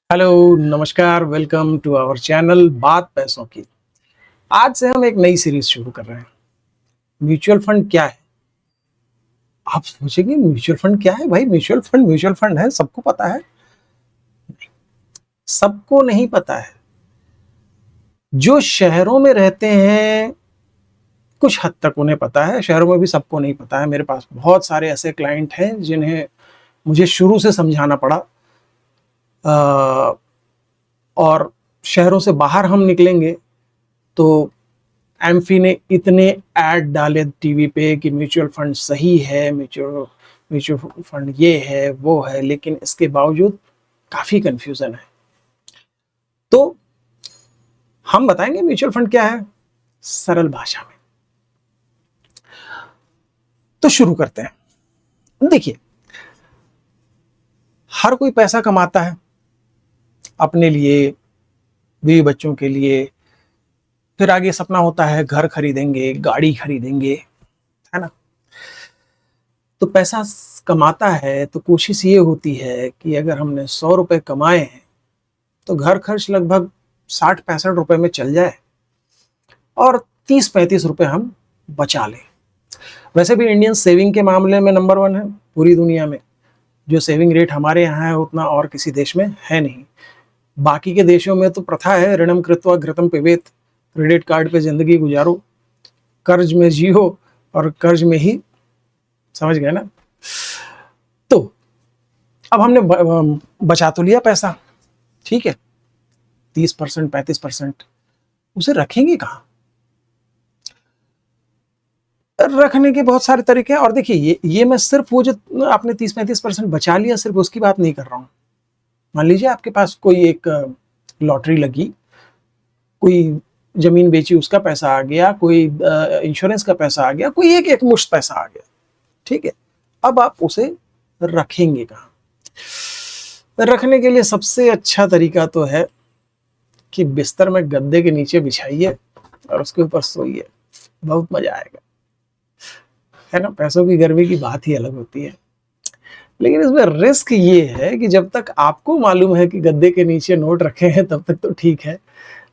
Hello, नमस्कार, welcome to our channel बात पैसों की। आज से हम एक नई सीरीज शुरू कर रहे हैं। म्यूचुअल फंड क्या है? आप सोचेंगे म्यूचुअल फंड क्या है? भाई म्यूचुअल फंड है, सबको पता है। सबको नहीं पता है। जो शहरों में रहते हैं, कुछ हद तक उन्हें पता है, शहरों में भी सबको नहीं पता है। मेरे पास बहुत सारे ऐसे क्लाइंट हैं जिन्हें मुझे शुरू से समझाना पड़ा। अ, और शहरों से बाहर हम निकलेंगे तो एम्फी ने इतने ऐड डाले टीवी पे कि म्यूचुअल फंड सही है, म्यूचुअल फंड ये है वो है, लेकिन इसके बावजूद काफी कंफ्यूजन है। तो हम बताएंगे म्यूचुअल फंड क्या है सरल भाषा में। तो शुरू करते हैं। देखिए, हर कोई पैसा कमाता है अपने लिए, बीवी बच्चों के लिए, फिर आगे सपना होता है घर खरीदेंगे, गाड़ी खरीदेंगे, है ना। तो पैसा कमाता है तो कोशिश ये होती है कि अगर हमने 100 रुपए कमाए हैं तो घर खर्च लगभग 60-65 रुपए में चल जाए और 30-35 रुपए हम बचा लें। वैसे भी इंडियन सेविंग के मामले में नंबर 1 है पूरी दुनिया में। जो सेविंग रेट हमारे यहाँ है उतना और किसी देश में है नहीं। बाकी के देशों में तो प्रथा है ऋणम कृत्वा घृतम पिबेत, क्रेडिट कार्ड पे जिंदगी गुजारो, कर्ज में जियो और कर्ज में ही, समझ गए ना। तो अब हमने बचा तो लिया पैसा, ठीक है, 30% 35%, उसे रखेंगे कहाँ? रखने के बहुत सारे तरीके हैं। और देखिए, ये मैं सिर्फ वो जो आपने 30-35% बचा लिया सिर्फ उसकी बात नहीं कर रहा हूँ। मान लीजिए आपके पास कोई एक लॉटरी लगी, कोई जमीन बेची उसका पैसा आ गया, कोई इंश्योरेंस का पैसा आ गया, कोई एक मुश्त पैसा आ गया, ठीक है। अब आप उसे रखेंगे कहाँ? रखने के लिए सबसे अच्छा तरीका तो है कि बिस्तर में गद्दे के नीचे बिछाइए और उसके ऊपर सोइए, बहुत मजा आएगा, है ना। पैसों की गर्मी की बात ही अलग होती है। लेकिन इसमें रिस्क ये है कि जब तक आपको मालूम है कि गद्दे के नीचे नोट रखे हैं तब तक तो ठीक है,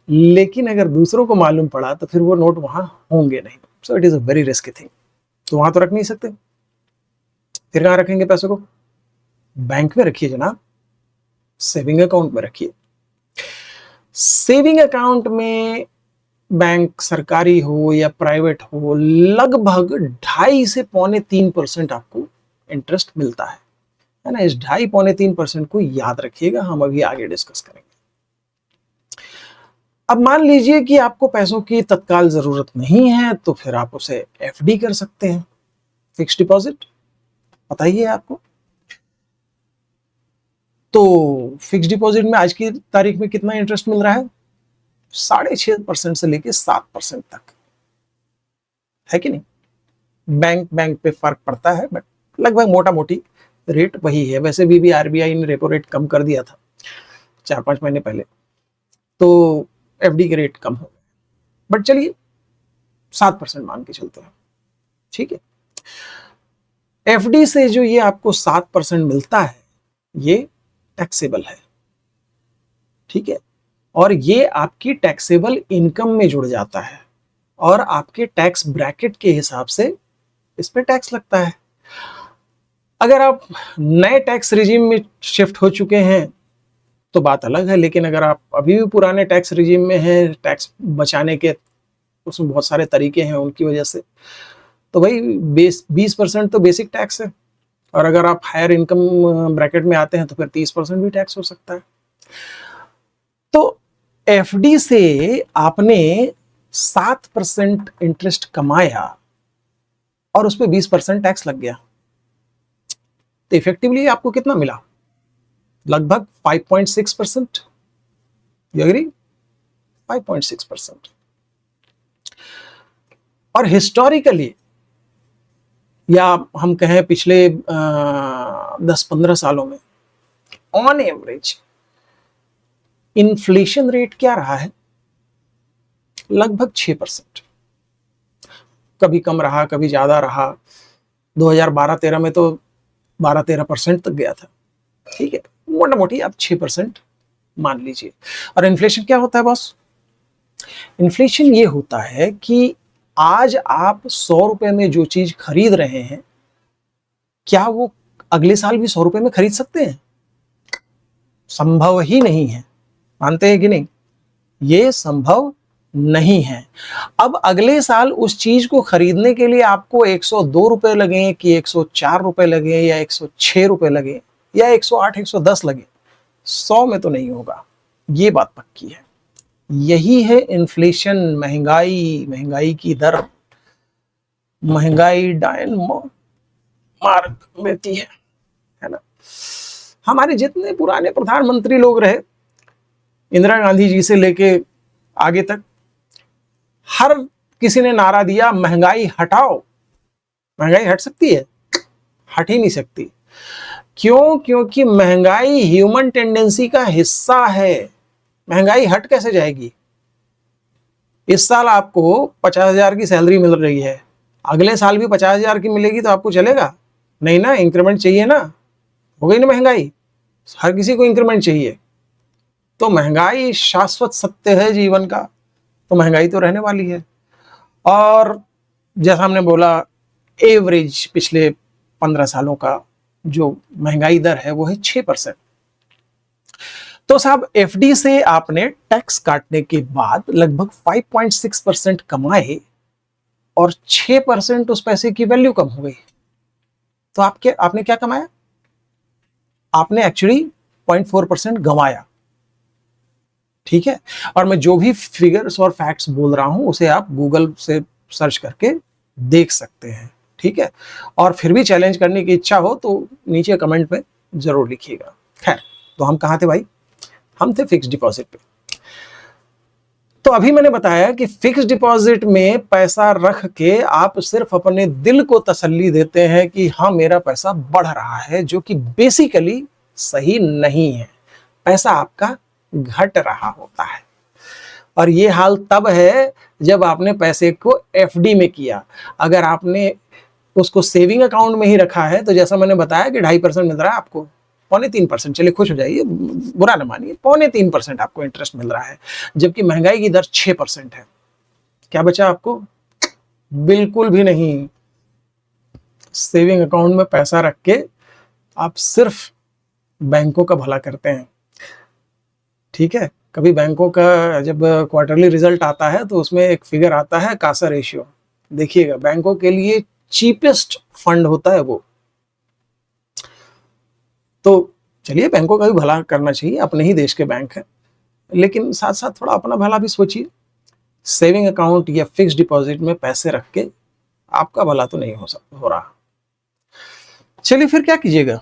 लेकिन अगर दूसरों को मालूम पड़ा तो फिर वो नोट वहां होंगे नहीं। So it is a very risky thing. तो वहां तो रख नहीं सकते, फिर कहाँ रखेंगे पैसों को? बैंक में रखिए जनाब, सेविंग अकाउंट में रखिए। सेविंग अकाउंट में, बैंक सरकारी हो या प्राइवेट हो, लगभग 2.5 से 3.25% आपको इंटरेस्ट मिलता है ना। इस 2.5-3% को याद रखिएगा, हम अभी आगे डिस्कस करेंगे। अब मान लीजिए कि आपको पैसों की तत्काल जरूरत नहीं है तो फिर आप उसे एफडी कर सकते हैं, फिक्स डिपॉजिट। पता ही है आपको। तो फिक्स डिपॉजिट में आज की तारीख में कितना इंटरेस्ट मिल रहा है? 6.5% से लेके 7% तक, है कि नहीं। बैंक बैंक पे फर्क पड़ता है, बट लगभग मोटा मोटी रेट वही है। वैसे भी आरबीआई ने रेपो रेट कम कर दिया था 4-5 महीने पहले, तो एफडी के रेट कम हो गए। बट चलिए 7% मान के चलते हैं, ठीक है। एफडी से जो ये आपको 7% मिलता है ये टैक्सेबल है, ठीक है। और ये आपकी टैक्सेबल इनकम में जुड़ जाता है और आपके टैक्स ब्रैकेट के हिसाब से इस पे टैक्स लगता है। अगर आप नए टैक्स रिजीम में शिफ्ट हो चुके हैं तो बात अलग है, लेकिन अगर आप अभी भी पुराने टैक्स रिजीम में हैं, टैक्स बचाने के उसमें बहुत सारे तरीके हैं उनकी वजह से, तो भाई 20% तो बेसिक टैक्स है। और अगर आप हायर इनकम ब्रैकेट में आते हैं तो फिर 30% भी टैक्स हो सकता है। तो एफडी से आपने 7% इंटरेस्ट कमाया और उस पर 20% टैक्स लग गया, तो इफेक्टिवली आपको कितना मिला? लगभग 5.6%। You agree? 5.6%। और हिस्टोरिकली, या हम कहें पिछले 10-15 सालों में, ऑन एवरेज इन्फ्लेशन रेट क्या रहा है? लगभग 6%। कभी कम रहा, कभी ज्यादा रहा। 2012-13 में तो 12-13% तक गया था, ठीक है। मोटा मोटी आप 6% मान लीजिए। और इन्फ्लेशन क्या होता है बॉस? इन्फ्लेशन ये होता है कि आज आप 100 रुपए में जो चीज खरीद रहे हैं, क्या वो अगले साल भी 100 रुपए में खरीद सकते हैं? संभव ही नहीं है। मानते हैं कि नहीं? ये संभव नहीं है। अब अगले साल उस चीज को खरीदने के लिए आपको 102 रुपए लगे कि 104 रुपए लगे या 106 रुपए लगे या 108 110 लगे, 100 में तो नहीं होगा। ये बात पक्की है। यही है इन्फ्लेशन, महंगाई, महंगाई की दर, महंगाई डायन मार देती है ना। हमारे जितने पुराने प्रधानमंत्री लोग रहे, इंदिरा गांधी जी से लेके आगे तक, हर किसी ने नारा दिया महंगाई हटाओ। महंगाई हट सकती है? हट ही नहीं सकती। क्यों? क्योंकि महंगाई ह्यूमन टेंडेंसी का हिस्सा है। महंगाई हट कैसे जाएगी? इस साल आपको 50,000 की सैलरी मिल रही है, अगले साल भी 50,000 की मिलेगी तो आपको चलेगा? नहीं ना, इंक्रीमेंट चाहिए ना। हो गई ना महंगाई, हर किसी को इंक्रीमेंट चाहिए। तो महंगाई शाश्वत सत्य है जीवन का, तो महंगाई तो रहने वाली है। और जैसा हमने बोला, एवरेज पिछले 15 सालों का जो महंगाई दर है वो है 6%। तो साहब, एफडी से आपने टैक्स काटने के बाद लगभग 5.6% कमाए और 6% उस पैसे की वैल्यू कम हो गई। तो आपने क्या कमाया? आपने एक्चुअली 0.4% गंवाया। ठीक है। और मैं जो भी फिगर्स और फैक्ट्स बोल रहा हूं उसे आप गूगल से सर्च करके देख सकते हैं। ठीक है। और फिर भी चैलेंज करने की इच्छा हो तो नीचे कमेंट में जरूर लिखिएगा। खैर, तो हम कहां थे भाई? हम थे फिक्स डिपॉजिट पे। तो अभी मैंने बताया कि फिक्स डिपॉजिट में पैसा रख के आप सिर्फ अपने दिल को तसल्ली देते हैं कि हाँ, मेरा पैसा बढ़ रहा है, जो कि बेसिकली सही नहीं है। पैसा आपका घट रहा होता है। और ये हाल तब है जब आपने पैसे को एफडी में किया। अगर आपने उसको सेविंग अकाउंट में ही रखा है तो जैसा मैंने बताया कि 2.5% मिल रहा है आपको, 0.3%, चलिए खुश हो जाइए, बुरा ना मानिए, 0.3% आपको इंटरेस्ट मिल रहा है, जबकि महंगाई की दर 6% है। क्या बचा आपको? बिल्कुल भी नहीं। सेविंग अकाउंट में पैसा रख के आप सिर्फ बैंकों का भला करते हैं। ठीक है। कभी बैंकों का जब क्वार्टरली रिजल्ट आता है तो उसमें एक फिगर आता है कासा रेशियो, देखिएगा, बैंकों के लिए चीपेस्ट फंड होता है वो। तो चलिए, बैंकों का भी भला करना चाहिए, अपने ही देश के बैंक है, लेकिन साथ साथ थोड़ा अपना भला भी सोचिए। सेविंग अकाउंट या फिक्स डिपॉजिट में पैसे रख के आपका भला तो नहीं हो रहा। चलिए, फिर क्या कीजिएगा?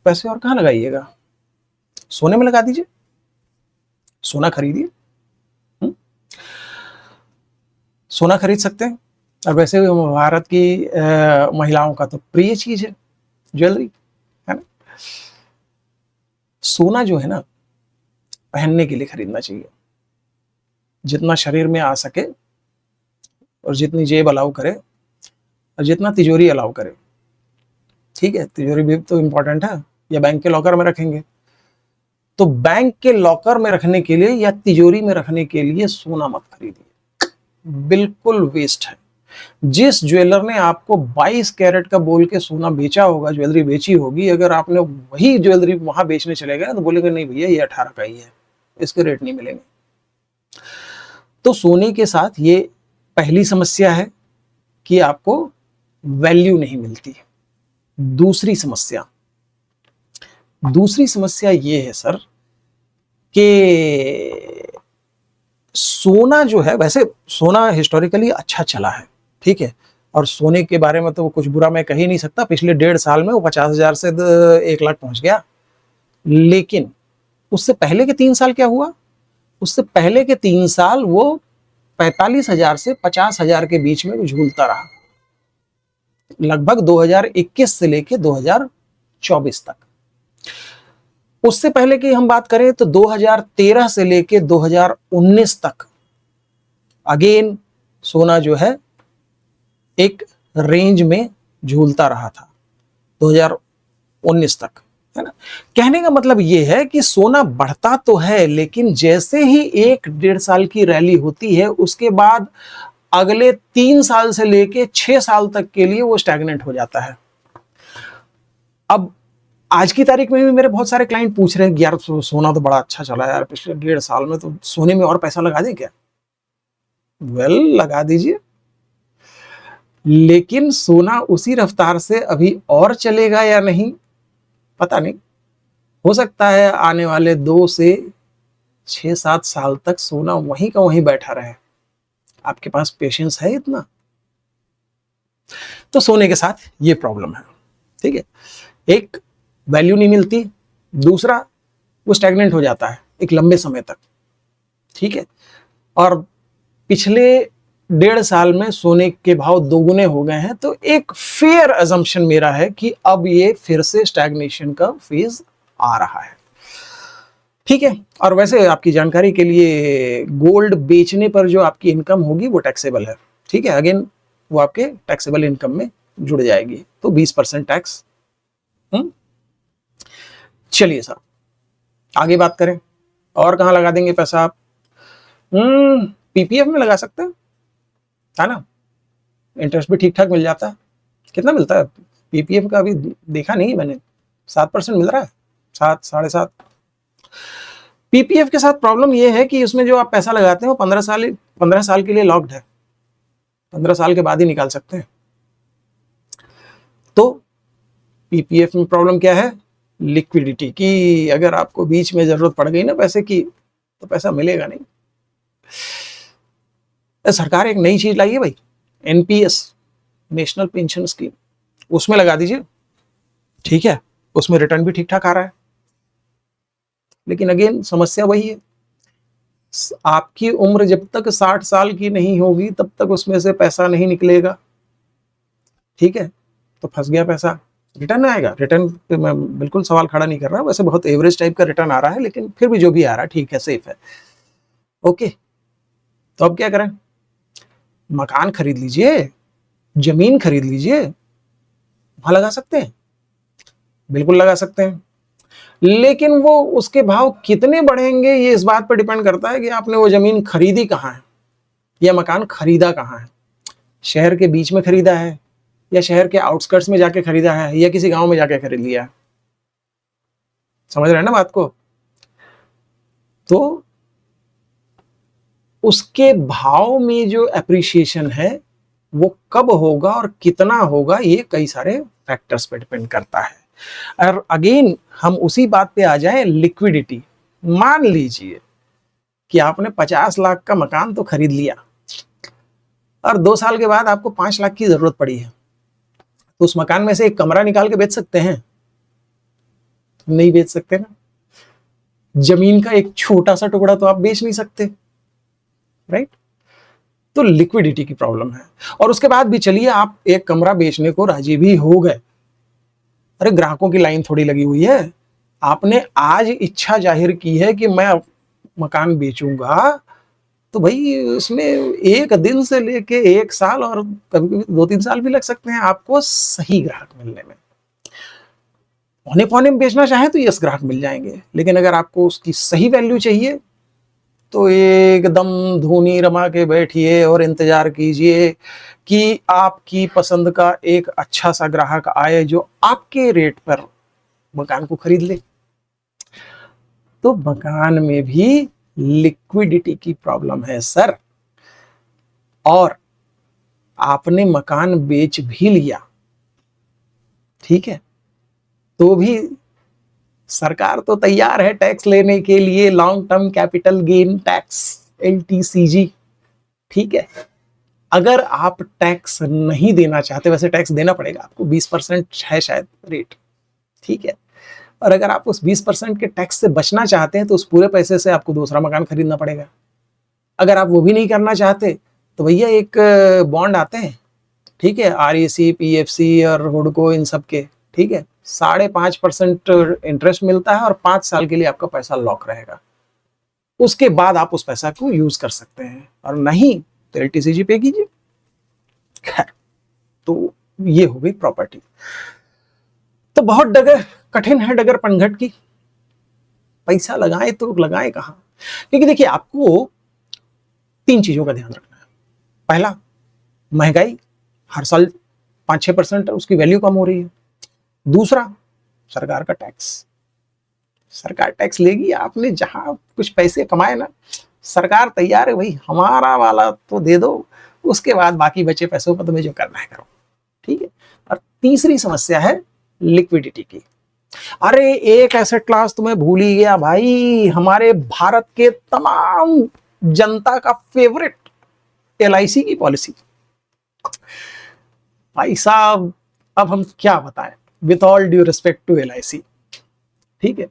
पैसे और कहां लगाइएगा? सोने में लगा दीजिए, सोना खरीदिए। सोना खरीद सकते हैं। और वैसे भी भारत की महिलाओं का तो प्रिय चीज है ज्वेलरी, है ना। सोना जो है ना, पहनने के लिए खरीदना चाहिए, जितना शरीर में आ सके और जितनी जेब अलाउ करे और जितना तिजोरी अलाउ करे। ठीक है, तिजोरी भी तो इंपॉर्टेंट है, या बैंक के लॉकर में रखेंगे। तो बैंक के लॉकर में रखने के लिए या तिजोरी में रखने के लिए सोना मत खरीदिए, बिल्कुल वेस्ट है। जिस ज्वेलर ने आपको 22 कैरेट का बोल के सोना बेचा होगा, ज्वेलरी बेची होगी, अगर आपने वही ज्वेलरी वहां बेचने चले गए तो बोलेगा नहीं भैया, ये 18 का ही है, इसके रेट नहीं मिलेंगे। तो सोने के साथ ये पहली समस्या है कि आपको वैल्यू नहीं मिलती। दूसरी समस्या ये है सर कि सोना जो है, वैसे सोना हिस्टोरिकली अच्छा चला है, ठीक है, और सोने के बारे में तो कुछ बुरा मैं कह ही नहीं सकता। पिछले 1.5 साल में वो 50,000 से 1 लाख पहुंच गया। लेकिन उससे पहले के 3 साल क्या हुआ? उससे पहले के 3 साल वो 45,000 से 50,000 के बीच में झूलता रहा, लगभग 2021 से लेके 2024 तक। उससे पहले की हम बात करें तो 2013 से लेके 2019 तक अगेन सोना जो है एक रेंज में झूलता रहा था, 2019 तक। है ना। कहने का मतलब ये है कि सोना बढ़ता तो है, लेकिन जैसे ही 1-1.5 साल की रैली होती है, उसके बाद अगले 3 साल से लेके 6 साल तक के लिए वो स्टैग्नेंट हो जाता है। अब आज की तारीख में भी मेरे बहुत सारे क्लाइंट पूछ रहे हैं कि यार सोना तो बड़ा अच्छा चला यार पिछले 1.5 साल में, तो सोने में और पैसा लगा दें क्या? लगा दीजिए, लेकिन सोना उसी रफ्तार से अभी और चलेगा या नहीं, पता नहीं। हो सकता है आने वाले 2 से 6-7 साल तक सोना वहीं का वहीं बैठा रहे। आपके पास पेशेंस है इतना? तो सोने के साथ ये प्रॉब्लम है, ठीक है। एक, वैल्यू नहीं मिलती, दूसरा वो स्टैग्नेंट हो जाता है एक लंबे समय तक, ठीक है। और पिछले 1.5 साल में सोने के भाव दोगुने हो गए हैं, तो एक फेयर अजम्पशन मेरा है कि अब ये फिर से स्टैग्नेशन का फेज आ रहा है, ठीक है। और वैसे आपकी जानकारी के लिए, गोल्ड बेचने पर जो आपकी इनकम होगी वो टैक्सेबल है, ठीक है। अगेन वो आपके टैक्सेबल इनकम में जुड़ जाएगी, तो 20% टैक्स। चलिए सर, आगे बात करें। और कहां लगा देंगे पैसा आप? पीपीएफ में लगा सकते हैं, है ना। इंटरेस्ट भी ठीक ठाक मिल जाता है। कितना मिलता है पीपीएफ का? अभी देखा नहीं मैंने। 7% मिल रहा है, 7, 7.5। पीपीएफ के साथ प्रॉब्लम यह है कि उसमें जो आप पैसा लगाते हैं वो 15 साल के लिए लॉक्ड है। 15 साल के बाद ही निकाल सकते हैं। तो पीपीएफ में प्रॉब्लम क्या है? लिक्विडिटी की। अगर आपको बीच में जरूरत पड़ गई ना पैसे की, तो पैसा मिलेगा नहीं। सरकार एक नई चीज लाई है भाई, एनपीएस, नेशनल पेंशन स्कीम, उसमें लगा दीजिए, ठीक है। उसमें रिटर्न भी ठीक ठाक आ रहा है, लेकिन अगेन समस्या वही है, आपकी उम्र जब तक 60 साल की नहीं होगी तब तक उसमें से पैसा नहीं निकलेगा, ठीक है। तो फंस गया पैसा। रिटर्न आएगा, रिटर्न पे मैं बिल्कुल सवाल खड़ा नहीं कर रहा, वैसे बहुत एवरेज टाइप का रिटर्न आ रहा है, लेकिन फिर भी जो भी आ रहा है ठीक है, सेफ है, ओके। तो अब क्या करें? मकान खरीद लीजिए, जमीन खरीद लीजिए, वहां लगा सकते हैं, बिल्कुल लगा सकते हैं। लेकिन वो उसके भाव कितने बढ़ेंगे ये इस बात पर डिपेंड करता है कि आपने वो जमीन खरीदी कहाँ है, या मकान खरीदा कहाँ है। शहर के बीच में खरीदा है, या शहर के आउटस्कर्ट्स में जाके खरीदा है, या किसी गांव में जाके खरीद लिया है। समझ रहे हैं ना बात को? तो उसके भाव में जो एप्रिसिएशन है वो कब होगा और कितना होगा, ये कई सारे फैक्टर्स पे डिपेंड करता है। और अगेन हम उसी बात पे आ जाए, लिक्विडिटी। मान लीजिए कि आपने 50 लाख का मकान तो खरीद लिया, और 2 साल के बाद आपको 5 लाख की जरूरत पड़ी है, तो उस मकान में से एक कमरा निकाल के बेच सकते हैं? नहीं बेच सकते ना। जमीन का एक छोटा सा टुकड़ा तो आप बेच नहीं सकते, राइट। तो लिक्विडिटी की प्रॉब्लम है। और उसके बाद भी चलिए आप एक कमरा बेचने को राजी भी हो गए, अरे ग्राहकों की लाइन थोड़ी लगी हुई है। आपने आज इच्छा जाहिर की है कि मैं मकान बेचूंगा, तो भाई उसमें 1 दिन से लेके 1 साल और कभी कभी 2-3 साल भी लग सकते हैं आपको सही ग्राहक मिलने में। पौने पौने में बेचना चाहे तो यस, ग्राहक मिल जाएंगे, लेकिन अगर आपको उसकी सही वैल्यू चाहिए तो एकदम धूनी रमा के बैठिए और इंतजार कीजिए कि आपकी पसंद का एक अच्छा सा ग्राहक आए जो आपके रेट पर मकान को खरीद ले। तो मकान में भी लिक्विडिटी की प्रॉब्लम है सर। और आपने मकान बेच भी लिया, ठीक है, तो भी सरकार तो तैयार है टैक्स लेने के लिए, long term capital gain tax, LTCG, ठीक है। अगर आप टैक्स नहीं देना चाहते, वैसे टैक्स देना पड़ेगा आपको, 20% है शायद रेट, ठीक है। और अगर आप उस 20% के टैक्स से बचना चाहते हैं तो उस पूरे पैसे से आपको दूसरा मकान खरीदना पड़ेगा। अगर आप वो भी नहीं करना चाहते तो भैया एक बॉन्ड आते हैं, ठीक है, आरईसी, पीएफसी और हुडको, इन सब के, ठीक है, 5.5% इंटरेस्ट मिलता है और 5 साल के लिए आपका पैसा लॉक रहेगा। उसके बाद आप उस पैसा को यूज कर सकते हैं, और नहीं तो एलटीसीजी पे कीजिए। खैर, तो ये हो गई प्रॉपर्टी। तो बहुत जगह कठिन है डगर पनघट की, पैसा लगाएं तो लगाएं कहां? क्योंकि देखिए आपको 3 चीजों का ध्यान रखना है। पहला, महंगाई हर साल 5-6% उसकी वैल्यू कम हो रही है। दूसरा, सरकार का टैक्स। सरकार टैक्स लेगी, आपने जहां कुछ पैसे कमाए ना, सरकार तैयार है भाई हमारा वाला तो दे दो, उसके बाद बाकी बचे पैसों का तुम्हें जो करना है करो। ठीक है। और तीसरी समस्या है लिक्विडिटी की। अरे एक एसेट क्लास तुम्हें भूल ही गया भाई, हमारे भारत के तमाम जनता का फेवरेट LIC की पॉलिसी। भाई साहब अब हम क्या बताएं, with all due respect to LIC, ठीक है,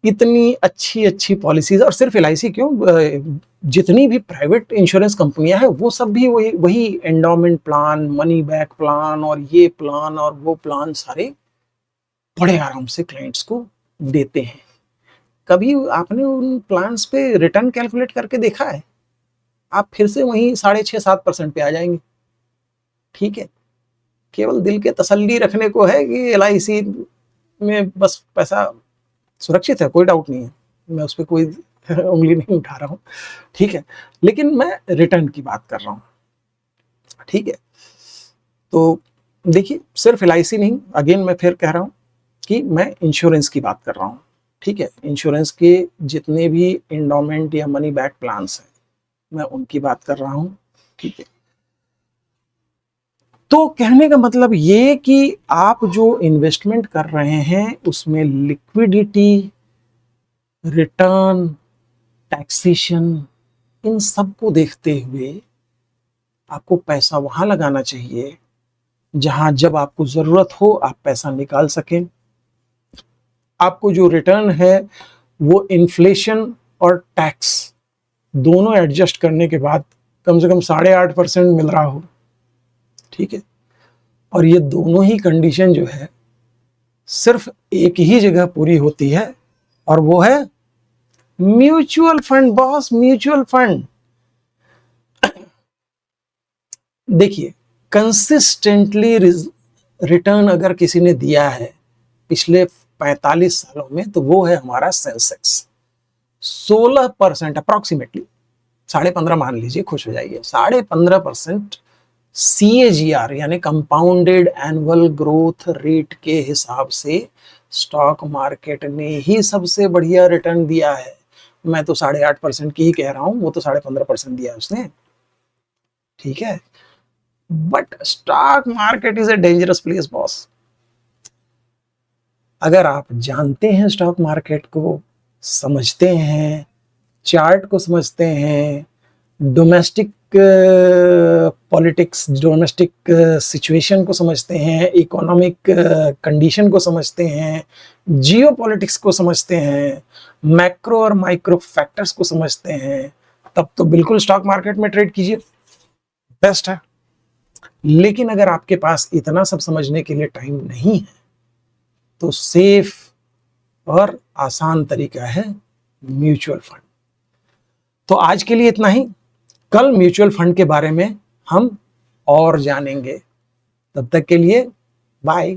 इतनी अच्छी अच्छी पॉलिसीज। और सिर्फ LIC क्यों, जितनी भी प्राइवेट इंश्योरेंस कंपनियां हैं वो सब भी वही वही endowment plan, money back plan और ये प्लान और वो प्लान सारे बड़े आराम से क्लाइंट्स को देते हैं। कभी आपने उन प्लान्स पे रिटर्न कैलकुलेट करके देखा है? आप फिर से वहीं 6.5-7% पे आ जाएंगे। ठीक है, केवल दिल के तसल्ली रखने को है कि LIC में बस पैसा सुरक्षित है, कोई डाउट नहीं है, मैं उस पर कोई उंगली नहीं उठा रहा हूँ। ठीक है, लेकिन मैं रिटर्न की बात कर रहा हूँ। ठीक है, तो देखिए सिर्फ LIC नहीं, अगेन मैं फिर कह रहा हूँ कि मैं इंश्योरेंस की बात कर रहा हूँ। ठीक है, इंश्योरेंस के जितने भी एंडोमेंट या मनी बैक प्लान्स हैं मैं उनकी बात कर रहा हूँ। ठीक है, तो कहने का मतलब ये कि आप जो इन्वेस्टमेंट कर रहे हैं उसमें लिक्विडिटी, रिटर्न, टैक्सेशन, इन सब को देखते हुए आपको पैसा वहां लगाना चाहिए जहां जब आपको जरूरत हो आप पैसा निकाल सकें। आपको जो रिटर्न है वो इन्फ्लेशन और टैक्स दोनों एडजस्ट करने के बाद कम से कम 8.5% मिल रहा हो। ठीक है, और ये दोनों ही कंडीशन जो है सिर्फ एक ही जगह पूरी होती है और वो है mutual fund. Boss, mutual fund देखिए कंसिस्टेंटली रिटर्न अगर किसी ने दिया है पिछले 45 सालों में तो वो है हमारा सेंसेक्स। 16% अप्रोक्सीमेटली, 15.5 मान लीजिए, खुश हो जाइए, 15.5% CAGR यानी कंपाउंडेड एनुअल ग्रोथ रेट के हिसाब से स्टॉक मार्केट ने ही सबसे बढ़िया रिटर्न दिया है। मैं तो 8.5% की ही कह रहा हूं, वो तो 15.5% दिया उसने। ठीक है, but stock market is a dangerous place boss. अगर आप जानते हैं स्टॉक मार्केट को, समझते हैं, चार्ट को समझते हैं, डोमेस्टिक पॉलिटिक्स, डोमेस्टिक सिचुएशन को समझते हैं, इकोनॉमिक कंडीशन को समझते हैं, जियो पॉलिटिक्स को समझते हैं, मैक्रो और माइक्रो फैक्टर्स को समझते हैं, तब तो बिल्कुल स्टॉक मार्केट में ट्रेड कीजिए, बेस्ट है। लेकिन अगर आपके पास इतना सब समझने के लिए टाइम नहीं है तो सेफ और आसान तरीका है म्यूचुअल फंड। तो आज के लिए इतना ही, कल म्यूचुअल फंड के बारे में हम और जानेंगे। तब तक के लिए बाय।